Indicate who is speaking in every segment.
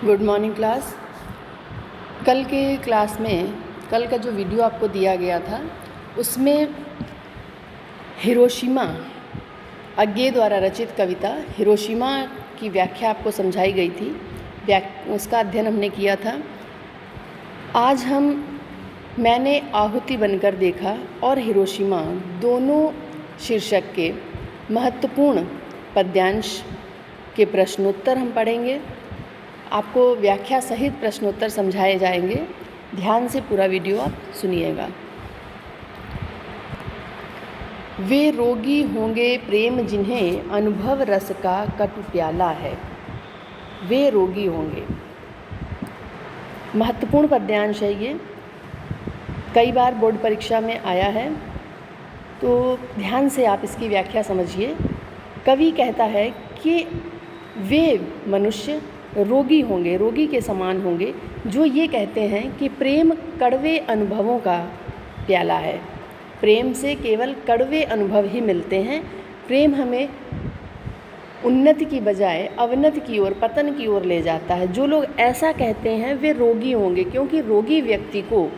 Speaker 1: Good morning class. कल के class में कल का जो वीडियो आपको दिया गया था उसमें हिरोशिमा अज्ञे द्वारा रचित कविता हिरोशिमा की व्याख्या आपको समझाई गई थी। उसका अध्ययन हमने किया था। आज हम मैंने आहुति बनकर देखा और हिरोशिमा दोनों शीर्षक के महत्वपूर्ण पद्यांश के प्रश्नोत्तर हम पढ़ेंगे। आपको व्याख्या सहित प्रश्नोत्तर समझाए जाएंगे। ध्यान से पूरा वीडियो आप सुनिएगा। वे रोगी होंगे प्रेम जिन्हें अनुभव रस का कटु प्याला है। वे रोगी होंगे, महत्वपूर्ण पद्यांश है ये। कई बार बोर्ड परीक्षा में आया है, तो ध्यान से आप इसकी व्याख्या समझिए। कवि कहता है कि वे मनुष्य रोगी होंगे, रोगी के समान होंगे, जो ये कहते हैं कि प्रेम कड़वे अनुभवों का प्याला है। प्रेम से केवल कड़वे अनुभव ही मिलते हैं। प्रेम हमें उन्नति की बजाय अवनति की ओर, पतन की ओर ले जाता है। जो लोग ऐसा कहते हैं वे रोगी होंगे, क्योंकि रोगी व्यक्ति को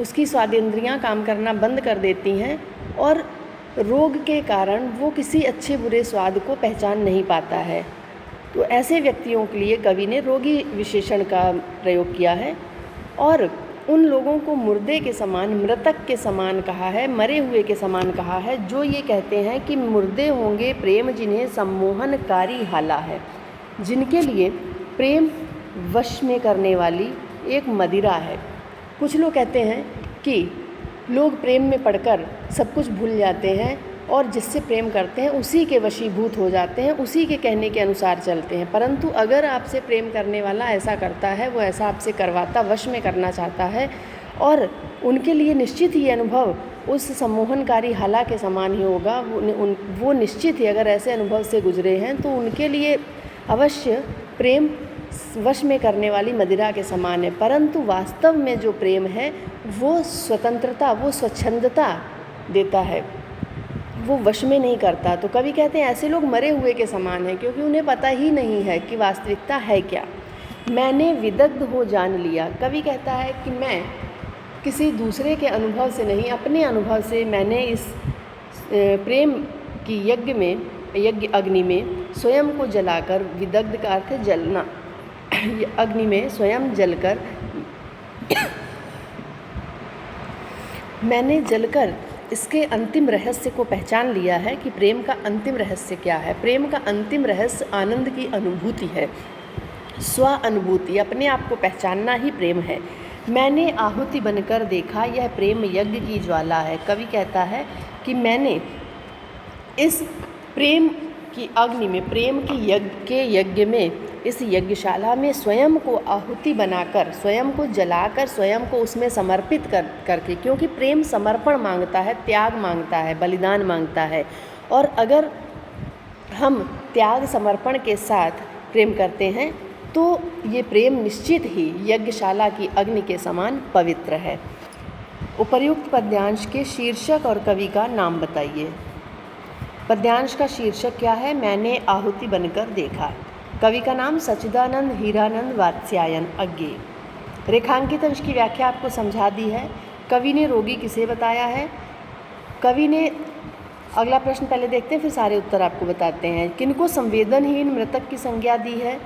Speaker 1: उसकी स्वादेंद्रियां काम करना बंद कर देती हैं और रोग के कारण वो किसी अच्छे बुरे स्वाद को पहचान नहीं पाता है। तो ऐसे व्यक्तियों के लिए कवि ने रोगी विशेषण का प्रयोग किया है और उन लोगों को मुर्दे के समान, मृतक के समान कहा है, मरे हुए के समान कहा है, जो ये कहते हैं कि मुर्दे होंगे प्रेम जिन्हें सम्मोहनकारी हाला है, जिनके लिए प्रेम वश में करने वाली एक मदिरा है। कुछ लोग कहते हैं कि लोग प्रेम में पड़कर सब कुछ भूल जाते हैं और जिससे प्रेम करते हैं उसी के वशीभूत हो जाते हैं, उसी के कहने के अनुसार चलते हैं। परंतु अगर आपसे प्रेम करने वाला ऐसा करता है, वो ऐसा आपसे करवाता, वश में करना चाहता है, और उनके लिए निश्चित ही अनुभव उस सम्मोहनकारी हाला के समान ही होगा। वो निश्चित ही अगर ऐसे अनुभव से गुजरे हैं तो उनके लिए अवश्य प्रेम वश में करने वाली मदिरा के समान है। परंतु वास्तव में जो प्रेम है वो स्वतंत्रता, वो स्वच्छंदता देता है, वो वश में नहीं करता। तो कवि कहते हैं ऐसे लोग मरे हुए के समान हैं, क्योंकि उन्हें पता ही नहीं है कि वास्तविकता है क्या। मैंने विदग्ध हो जान लिया। कवि कहता है कि मैं किसी दूसरे के अनुभव से नहीं, अपने अनुभव से मैंने इस प्रेम की यज्ञ अग्नि में स्वयं को जलाकर, विदग्ध का अर्थ है जलना, अग्नि में स्वयं जलकर मैंने जलकर इसके अंतिम रहस्य को पहचान लिया है कि प्रेम का अंतिम रहस्य क्या है। प्रेम का अंतिम रहस्य आनंद की अनुभूति है, स्व अनुभूति, अपने आप को पहचानना ही प्रेम है। मैंने आहुति बनकर देखा, यह प्रेम यज्ञ की ज्वाला है। कवि कहता है कि मैंने इस प्रेम की अग्नि में, प्रेम के यज्ञ में, इस यज्ञशाला में स्वयं को आहुति बनाकर, स्वयं को जलाकर, स्वयं को उसमें समर्पित करके, क्योंकि प्रेम समर्पण मांगता है, त्याग मांगता है, बलिदान मांगता है। और अगर हम त्याग समर्पण के साथ प्रेम करते हैं तो ये प्रेम निश्चित ही यज्ञशाला की अग्नि के समान पवित्र है। उपर्युक्त पद्यांश के शीर्षक और कवि का नाम बताइए। पद्यांश का शीर्षक क्या है? मैंने आहुति बनकर देखा। कवि का नाम सच्चिदानंद हीरानंद वात्स्यायन अज्ञे। रेखांकित अंश की व्याख्या आपको समझा दी है। कवि ने रोगी किसे बताया है? कवि ने, अगला प्रश्न पहले देखते हैं, फिर सारे उत्तर आपको बताते हैं। किनको संवेदनहीन मृतक की संज्ञा दी है?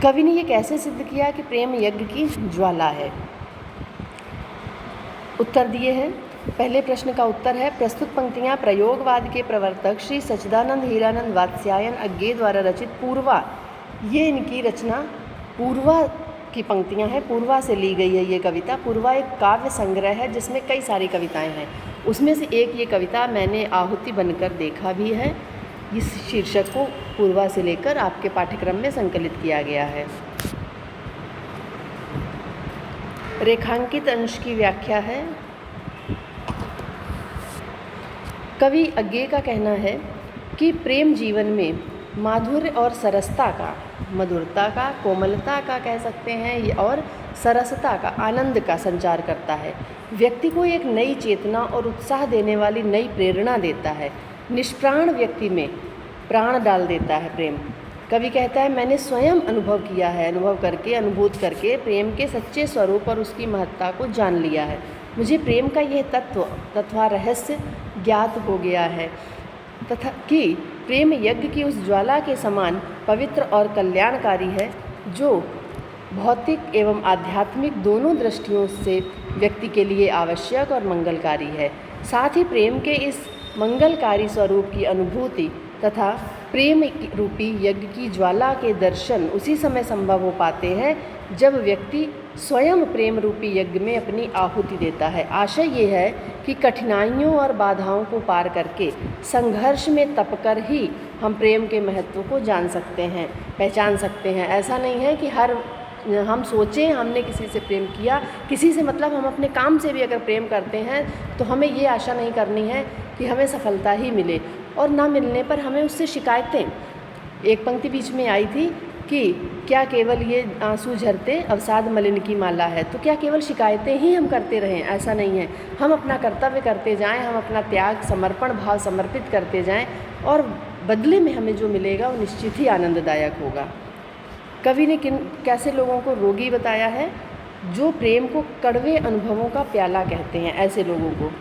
Speaker 1: कवि ने ये कैसे सिद्ध किया कि प्रेम यज्ञ की ज्वाला है? उत्तर दिए हैं। पहले प्रश्न का उत्तर है, प्रस्तुत पंक्तियाँ प्रयोगवाद के प्रवर्तक श्री सच्चिदानंद हीरानंद वात्स्यायन अज्ञे द्वारा रचित पूर्वा, ये इनकी रचना पूर्वा की पंक्तियाँ हैं। पूर्वा से ली गई है ये कविता। पूर्वा एक काव्य संग्रह है जिसमें कई सारी कविताएं हैं। उसमें से एक ये कविता मैंने आहुति बनकर देखा भी है। इस शीर्षक को पूर्वा से लेकर आपके पाठ्यक्रम में संकलित किया गया है। रेखांकित अंश की व्याख्या है। कवि अज्ञे का कहना है कि प्रेम जीवन में माधुर्य और सरसता का, मधुरता का, कोमलता का कह सकते हैं, और सरसता का, आनंद का संचार करता है। व्यक्ति को एक नई चेतना और उत्साह देने वाली नई प्रेरणा देता है। निष्प्राण व्यक्ति में प्राण डाल देता है प्रेम। कवि कहता है, मैंने स्वयं अनुभव किया है, अनुभूत करके प्रेम के सच्चे स्वरूप और उसकी महत्ता को जान लिया है। मुझे प्रेम का यह तत्व रहस्य ज्ञात हो गया है तथा कि प्रेम यज्ञ की उस ज्वाला के समान पवित्र और कल्याणकारी है, जो भौतिक एवं आध्यात्मिक दोनों दृष्टियों से व्यक्ति के लिए आवश्यक और मंगलकारी है। साथ ही प्रेम के इस मंगलकारी स्वरूप की अनुभूति तथा प्रेम रूपी यज्ञ की ज्वाला के दर्शन उसी समय संभव हो पाते हैं जब व्यक्ति स्वयं प्रेम रूपी यज्ञ में अपनी आहुति देता है। आशय ये है कि कठिनाइयों और बाधाओं को पार करके संघर्ष में तपकर ही हम प्रेम के महत्व को जान सकते हैं, पहचान सकते हैं। ऐसा नहीं है कि हम सोचें हमने किसी से प्रेम किया, किसी से मतलब हम अपने काम से भी अगर प्रेम करते हैं तो हमें ये आशा नहीं करनी है कि हमें सफलता ही मिले, और ना मिलने पर हमें उससे शिकायतें। एक पंक्ति बीच में आई थी कि क्या केवल ये आंसू झरते अवसाद मलिन की माला है। तो क्या केवल शिकायतें ही हम करते रहें? ऐसा नहीं है। हम अपना कर्तव्य करते जाएं, हम अपना त्याग समर्पण भाव समर्पित करते जाएं, और बदले में हमें जो मिलेगा वो निश्चित ही आनंददायक होगा। कवि ने कैसे लोगों को रोगी बताया है? जो प्रेम को कड़वे अनुभवों का प्याला कहते हैं, ऐसे लोगों को।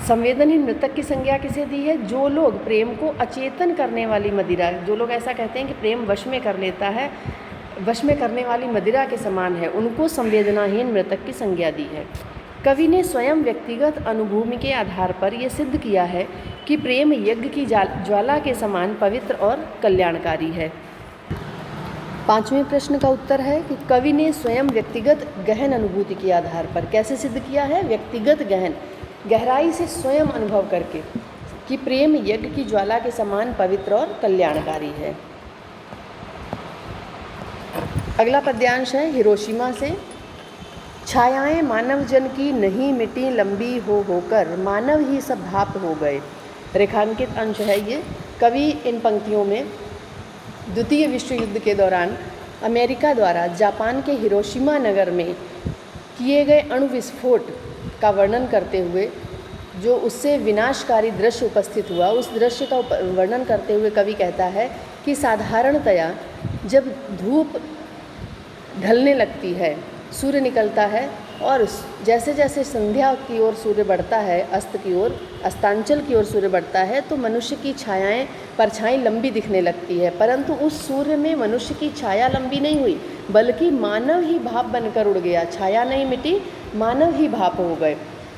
Speaker 1: संवेदनहीन मृतक की संज्ञा किसे दी है? जो लोग प्रेम को अचेतन करने वाली मदिरा, जो लोग ऐसा कहते हैं कि प्रेम वश में कर लेता है, वश में करने वाली मदिरा के समान है, उनको संवेदनाहीन मृतक की संज्ञा दी है। कवि ने स्वयं व्यक्तिगत अनुभूमि के आधार पर यह सिद्ध किया है कि प्रेम यज्ञ की ज्वाला के समान पवित्र और कल्याणकारी है। 5वें प्रश्न का उत्तर है कि कवि ने स्वयं व्यक्तिगत गहन अनुभूति के आधार पर कैसे सिद्ध किया है? व्यक्तिगत गहराई से स्वयं अनुभव करके कि प्रेम यज्ञ की ज्वाला के समान पवित्र और कल्याणकारी है। अगला पद्यांश है हिरोशिमा से। छायाएं मानव जन की नहीं मिटी लंबी होकर, मानव ही सब भाप हो गए। रेखांकित अंश है ये। कवि इन पंक्तियों में द्वितीय विश्व युद्ध के दौरान अमेरिका द्वारा जापान के हिरोशिमा नगर में किए गए अणु विस्फोट का वर्णन करते हुए जो उससे विनाशकारी दृश्य उपस्थित हुआ, उस दृश्य का वर्णन करते हुए कवि कहता है कि साधारणतया जब धूप ढलने लगती है, सूर्य निकलता है, और जैसे जैसे संध्या की ओर सूर्य बढ़ता है, अस्त की ओर, अस्तांचल की ओर सूर्य बढ़ता है, तो मनुष्य की परछाई लंबी दिखने लगती है। परंतु उस सूर्य में मनुष्य की छाया लंबी नहीं हुई, बल्कि मानव ही भाप बनकर उड़ गया। छाया नहीं मिटी, मानव ही भाप हो गए।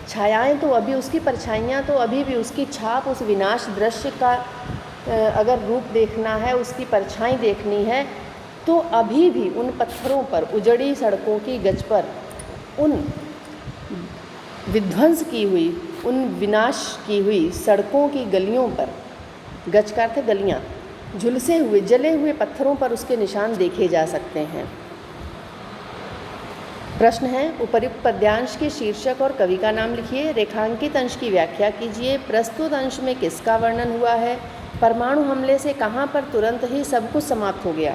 Speaker 1: छायाएं तो अभी, उसकी परछाइयाँ तो अभी भी, उसकी छाप, उस विनाश दृश्य का अगर रूप देखना है, उसकी परछाई देखनी है, तो अभी भी उन पत्थरों पर, उजड़ी सड़कों की गज पर, उन विध्वंस की हुई, उन विनाश की हुई सड़कों की गलियों पर, गज का अर्थ गलियाँ, झुलसे हुए जले हुए पत्थरों पर उसके निशान देखे जा सकते हैं। प्रश्न है, उपर्युक्त पद्यांश के शीर्षक और कवि का नाम लिखिए। रेखांकित अंश की व्याख्या कीजिए। प्रस्तुत अंश में किसका वर्णन हुआ है? परमाणु हमले से कहाँ पर तुरंत ही सब कुछ समाप्त हो गया?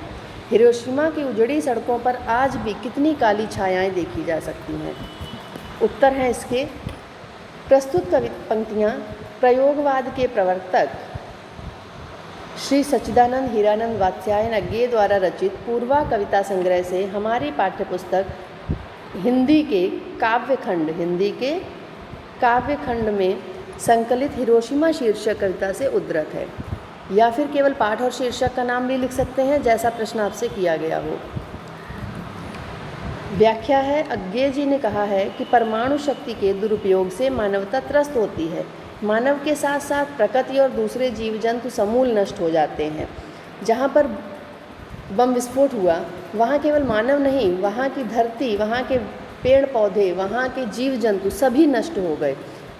Speaker 1: हिरोशिमा की उजड़ी सड़कों पर आज भी कितनी काली छायाएं देखी जा सकती हैं? उत्तर हैं इसके। प्रस्तुत कवि पंक्तियाँ प्रयोगवाद के प्रवर्तक श्री सच्चिदानंद हीरानंद वात्स्यायन अज्ञेय द्वारा रचित पूर्वा कविता संग्रह से हमारी पाठ्यपुस्तक हिंदी के काव्यखंड में संकलित हिरोशिमा शीर्षक कविता से उद्धृत है। या फिर केवल पाठ और शीर्षक का नाम भी लिख सकते हैं, जैसा प्रश्न आपसे किया गया हो। व्याख्या है, अज्ञेय जी ने कहा है कि परमाणु शक्ति के दुरुपयोग से मानवता त्रस्त होती है। मानव के साथ साथ प्रकृति और दूसरे जीव जंतु समूल नष्ट हो जाते हैं। जहाँ पर बम विस्फोट हुआ, वहाँ केवल मानव नहीं, वहाँ की धरती, वहाँ के पेड़ पौधे, वहाँ के जीव जंतु सभी नष्ट हो गए।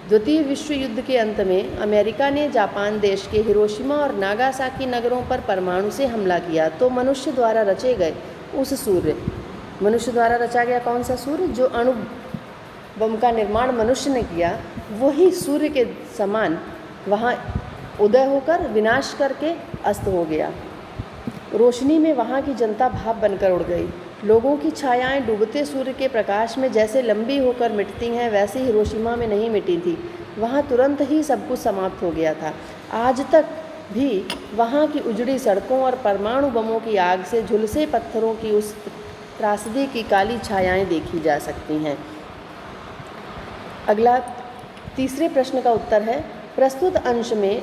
Speaker 1: द्वितीय विश्व युद्ध के अंत में अमेरिका ने जापान देश के हिरोशिमा और नागासाकी नगरों पर परमाणु से हमला किया, तो मनुष्य द्वारा रचे गए उस सूर्य, मनुष्य द्वारा रचा गया कौन सा सूर्य? जो अणु बम का निर्माण मनुष्य ने किया, वही सूर्य के समान वहाँ उदय होकर विनाश करके अस्त हो गया। रोशनी में वहाँ की जनता भाप बनकर उड़ गई। लोगों की छायाएं डूबते सूर्य के प्रकाश में जैसे लंबी होकर मिटती हैं, वैसे हिरोशिमा में नहीं मिटी थी। वहाँ तुरंत ही सब कुछ समाप्त हो गया था। आज तक भी वहाँ की उजड़ी सड़कों और परमाणु बमों की आग से झुलसे पत्थरों की उस त्रासदी की काली छायाएं देखी जा सकती हैं। अगला तीसरे प्रश्न का उत्तर है, प्रस्तुत अंश में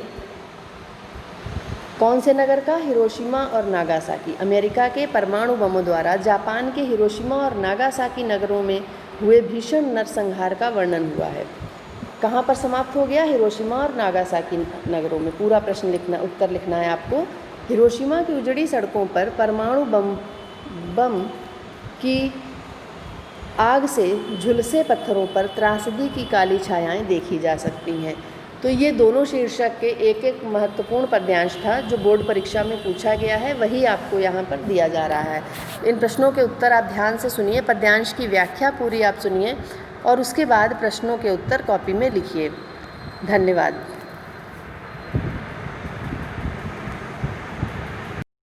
Speaker 1: कौन से नगर का? हिरोशिमा और नागासाकी। अमेरिका के परमाणु बमों द्वारा जापान के हिरोशिमा और नागासाकी नगरों में हुए भीषण नरसंहार का वर्णन हुआ है। कहाँ पर समाप्त हो गया? हिरोशिमा और नागासाकी नगरों में। पूरा प्रश्न लिखना, उत्तर लिखना है आपको। हिरोशिमा की उजड़ी सड़कों पर परमाणु बम की आग से झुलसे पत्थरों पर त्रासदी की काली छायाएं देखी जा सकती हैं। तो ये दोनों शीर्षक के एक एक महत्वपूर्ण पद्यांश था जो बोर्ड परीक्षा में पूछा गया है, वही आपको यहाँ पर दिया जा रहा है। इन प्रश्नों के उत्तर आप ध्यान से सुनिए, पद्यांश की व्याख्या पूरी आप सुनिए और उसके बाद प्रश्नों के उत्तर कॉपी में लिखिए। धन्यवाद।